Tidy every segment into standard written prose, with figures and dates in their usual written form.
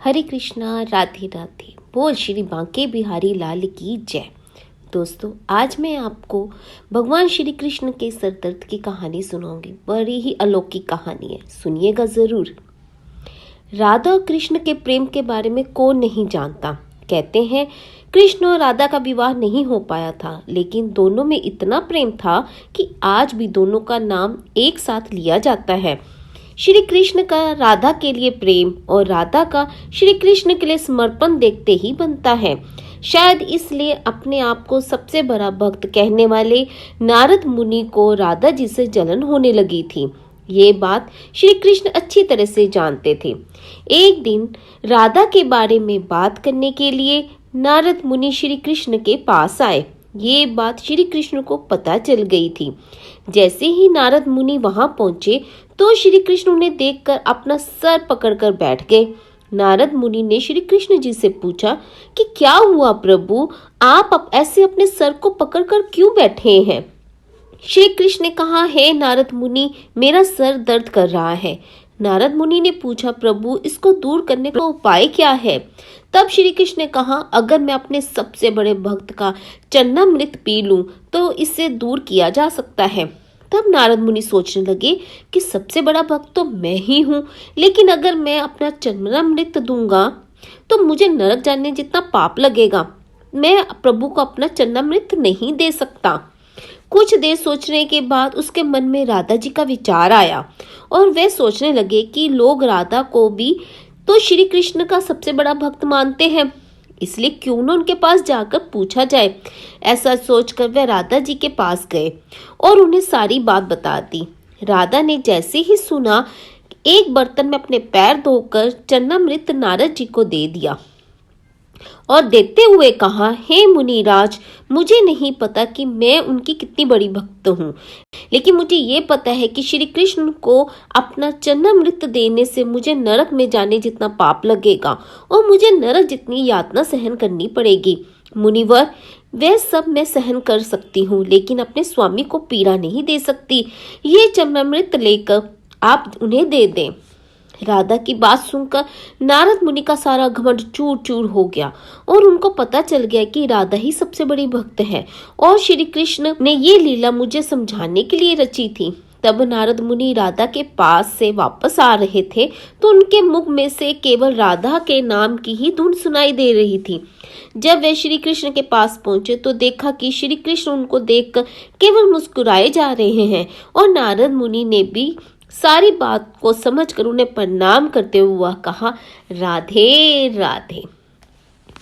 हरे कृष्णा, राधे राधे। बोल श्री बांके बिहारी लाल की जय। दोस्तों, आज मैं आपको भगवान श्री कृष्ण के सरदर्द की कहानी सुनाऊंगी। बड़ी ही अलौकिक कहानी है, सुनिएगा जरूर। राधा और कृष्ण के प्रेम के बारे में कौन नहीं जानता। कहते हैं कृष्ण और राधा का विवाह नहीं हो पाया था, लेकिन दोनों में इतना प्रेम था कि आज भी दोनों का नाम एक साथ लिया जाता है। श्री कृष्ण का राधा के लिए प्रेम और राधा का श्री कृष्ण के लिए समर्पण देखते ही बनता है। शायद इसलिए अपने आप को सबसे बड़ा भक्त कहने वाले नारद मुनि को राधा जी से जलन होने लगी थी। ये बात श्री कृष्ण अच्छी तरह से जानते थे। एक दिन राधा के बारे में बात करने के लिए नारद मुनि श्री कृष्ण के पास आए। ये बात श्री कृष्ण को पता चल गई थी। जैसे ही नारद मुनि वहां पहुंचे तो श्री कृष्ण उन्हें देखकर अपना सर पकड़कर बैठ गए। नारद मुनि ने श्री कृष्ण जी से पूछा कि क्या हुआ प्रभु, आप ऐसे अपने सर को पकड़कर क्यों बैठे हैं। श्री कृष्ण ने कहा, हे नारद मुनि, मेरा सर दर्द कर रहा है। नारद मुनि ने पूछा, प्रभु इसको दूर करने का उपाय क्या है। तब श्री कृष्ण ने कहा, अगर मैं अपने सबसे बड़े भक्त का चरणामृत पी लूं तो इससे दूर किया जा सकता है। तब नारद मुनि सोचने लगे कि सबसे बड़ा भक्त तो मैं ही हूँ, लेकिन अगर मैं अपना चरणामृत दूंगा तो मुझे नरक जाने जितना पाप लगेगा। मैं प्रभु को अपना चरणामृत नहीं दे सकता। कुछ देर सोचने के बाद उसके मन में राधा जी का विचार आया और वे सोचने लगे कि लोग राधा को भी तो श्री कृष्ण का सबसे बड़ा भक्त मानते हैं, इसलिए क्यों न उनके पास जाकर पूछा जाए। ऐसा सोचकर वे राधा जी के पास गए और उन्हें सारी बात बता दी। राधा ने जैसे ही सुना, एक बर्तन में अपने पैर धोकर चरणामृत नारद जी को दे दिया और देते हुए कहा, हे मुनिराज, मुझे नहीं पता कि मैं उनकी कितनी बड़ी भक्त हूँ, लेकिन मुझे ये पता है कि श्री कृष्ण को अपना चरणामृत देने से मुझे नरक में जाने जितना पाप लगेगा और मुझे नरक जितनी यातना सहन करनी पड़ेगी। मुनिवर, वह सब मैं सहन कर सकती हूँ, लेकिन अपने स्वामी को पीड़ा नहीं दे सकती। ये चरणामृत लेकर आप उन्हें दे दें। राधा की बात सुनकर नारद मुनि का सारा घमंड चूर चूर हो गया और उनको पता चल गया कि राधा ही सबसे बड़ी भक्त है और श्री कृष्ण ने ये लीला मुझे समझाने के लिए रची थी। तब नारद मुनि राधा के पास से वापस आ रहे थे तो उनके मुख में से केवल राधा के नाम की ही धुन सुनाई दे रही थी। जब वे श्री कृष्ण के पास पहुंचे तो देखा कि श्री कृष्ण उनको देखकर केवल मुस्कुराए जा रहे हैं और नारद मुनि ने भी सारी बात को समझकर उन्हें प्रणाम करते हुए कहा, राधे राधे।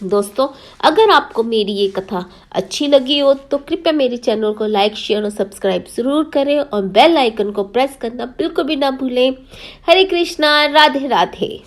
दोस्तों, अगर आपको मेरी ये कथा अच्छी लगी हो तो कृपया मेरे चैनल को लाइक, शेयर और सब्सक्राइब जरूर करें और बेल आइकन को प्रेस करना बिल्कुल भी ना भूलें। हरे कृष्णा, राधे राधे।